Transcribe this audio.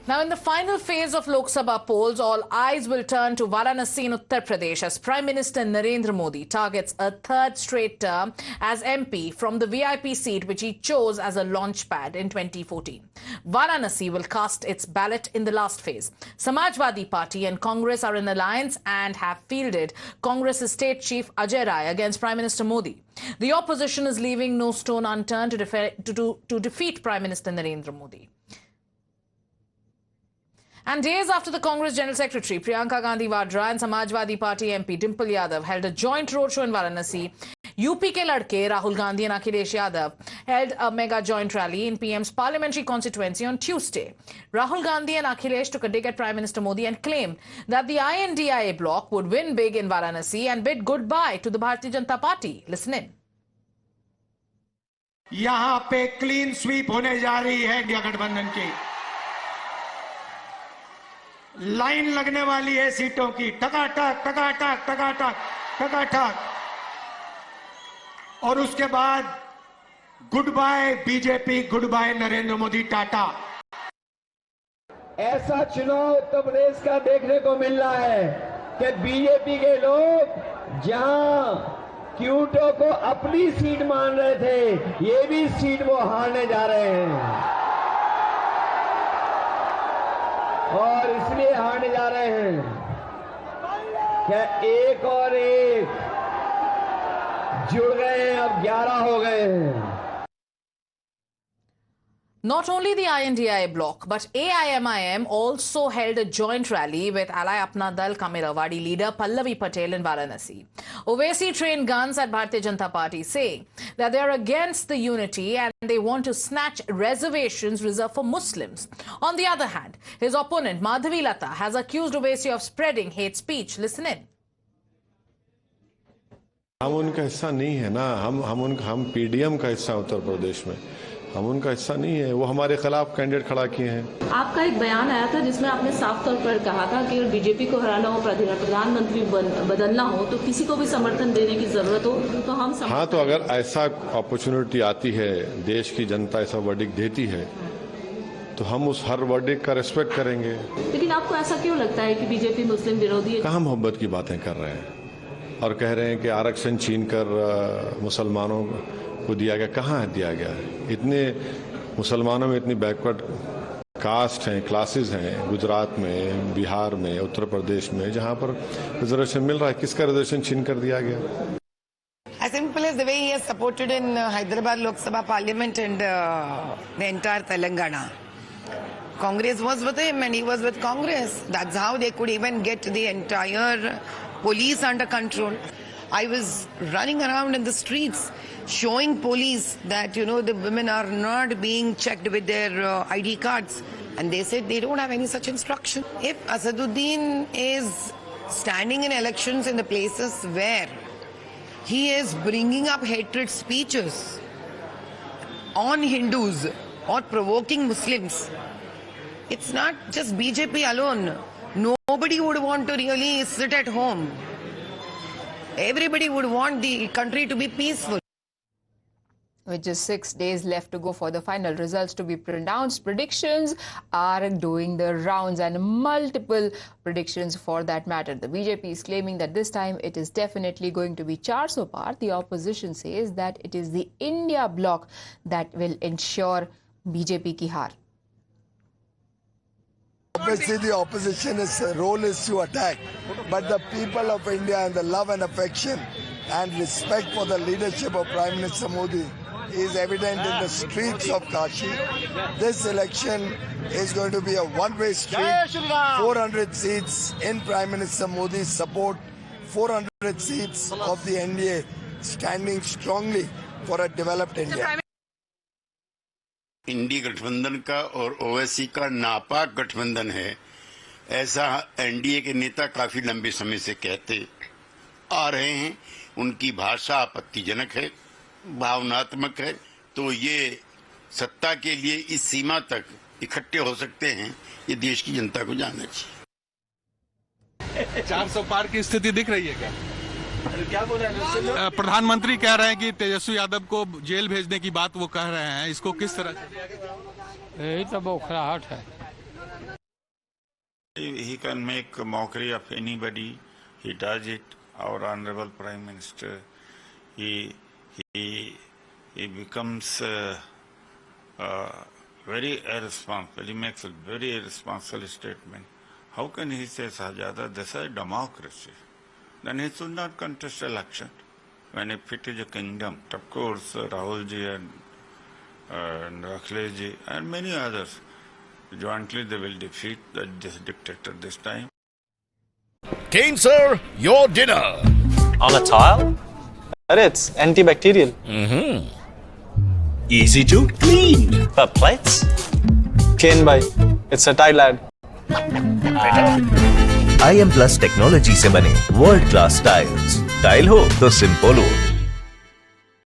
Now, in the final phase of Lok Sabha polls, all eyes will turn to Varanasi in Uttar Pradesh as Prime Minister Narendra Modi targets a third straight term as MP from the VIP seat which he chose as a launchpad in 2014. Varanasi will cast its ballot in the last phase. Samajwadi Party and Congress are in alliance and have fielded Congress's state chief Ajay Rai against Prime Minister Modi. The opposition is leaving no stone unturned to defeat Prime Minister Narendra Modi. And days after the Congress General Secretary Priyanka Gandhi Vadra and Samajwadi Party MP Dimple Yadav held a joint roadshow in Varanasi, UP ke ladke Rahul Gandhi and Akhilesh Yadav held a mega joint rally in PM's parliamentary constituency on Tuesday. Rahul Gandhi and Akhilesh took a dig at Prime Minister Modi and claimed that the INDIA bloc would win big in Varanasi and bid goodbye to the Bharatiya Janata Party. Listen in. यहाँ पे clean sweep होने जा रही है India गठबंधन की। Line लगने वाली है सीटों की, टकाटक टकाटक टकाटक टकाटक। और उसके बाद good bye BJP, good bye Narendra Modi, tata. ऐसा चुनाव उत्तर प्रदेश का देखने को मिल रहा है कि बीजेपी के लोग जहां क्यूटो को अपनी सीट मान रहे थे, ये भी सीट वो हारने जा रहे हैं और इसलिए हारने जा रहे हैं क्या एक और एक जुड़ गए हैं, अब 11 हो गए हैं। Not only the INDIA bloc, but AIMIM also held a joint rally with Ally Apna Dal Kamirawadi leader Pallavi Patel in Varanasi. Owaisi trained guns at Bharatiya Janata Party say that they are against the unity and they want to snatch reservations reserved for Muslims. On the other hand, his opponent Madhavi Lata has accused Owaisi of spreading hate speech. Listen in. हम उनका हिस्सा नहीं है ना, हम PDM का हिस्सा उत्तर प्रदेश में, हम उनका हिस्सा नहीं है। वो हमारे खिलाफ कैंडिडेट खड़ा किए हैं। आपका एक बयान आया था जिसमें आपने साफ तौर पर कहा था कि अगर बीजेपी को हराना हो, प्रधानमंत्री बदलना हो तो किसी को भी समर्थन देने की जरूरत हो तो हम हाँ, तो अगर ऐसा अपॉर्चुनिटी आती है, देश की जनता ऐसा वर्डिक्ट देती है तो हम उस हर वर्डिक्ट का रिस्पेक्ट करेंगे। लेकिन आपको ऐसा क्यों लगता है कि बीजेपी मुस्लिम विरोधी है? कहाँ मोहब्बत की बातें कर रहे हैं और कह रहे हैं कि आरक्षण छीन कर मुसलमानों को दिया गया। कहाँ है दिया गया? इतने मुसलमानों में इतनी बैकवर्ड कास्ट हैं, क्लासेस हैं गुजरात में, बिहार में, उत्तर प्रदेश में, जहाँ पर रिजर्वेशन मिल रहा है। किसका रिजर्वेशन छीन कर दिया गया? As simple as the way he has supported in Hyderabad Lok Sabha Parliament and the entire Telangana. Congress was with him and he was with Congress. That's how they could even get the entire police under control. I was running around in the streets showing police that, the women are not being checked with their ID cards. And they said they don't have any such instruction. If Asaduddin is standing in elections in the places where he is bringing up hatred speeches on Hindus or provoking Muslims, it's not just BJP alone. Nobody would want to really sit at home. Everybody would want the country to be peaceful. With just 6 days left to go for the final results to be pronounced, predictions are doing the rounds and multiple predictions for that matter. The BJP is claiming that this time it is definitely going to be 400 par. The opposition says that it is the India bloc that will ensure BJP ki haar. Obviously, the opposition's role is to attack, but the people of India and the love and affection and respect for the leadership of Prime Minister Modi is evident in the streets of Kashi. This election is going to be a one-way street. 400 seats in Prime Minister Modi's support, 400 seats of the NDA standing strongly for a developed India. इंडी गठबंधन का और ओवैसी का नापाक गठबंधन है, ऐसा NDA के नेता काफी लंबे समय से कहते आ रहे हैं। उनकी भाषा आपत्तिजनक है, भावनात्मक है, तो ये सत्ता के लिए इस सीमा तक इकट्ठे हो सकते हैं, ये देश की जनता को जानना चाहिए। 400 पार की स्थिति दिख रही है क्या? क्या बोल रहे हैं? प्रधानमंत्री कह रहे हैं कि तेजस्वी यादव को जेल भेजने की बात वो कह रहे हैं, इसको किस तरह से? यही तो बौखलाहट है। He can make a mockery of anybody. He does it. Our honorable Prime Minister, he becomes very irresponsible. He makes a very irresponsible statement. How can he say, Sahjada, this is a democracy? Then he should not contest election. When if it is a kingdom, of course, Rahulji and Akhleshji and many others, jointly they will defeat this dictator this time. Kane sir, your dinner. On a tile? It's antibacterial. Easy to clean. But plates? Kane bhai, it's a tile ad. IM Plus technology से बने world class tiles, tile हो तो simple हो.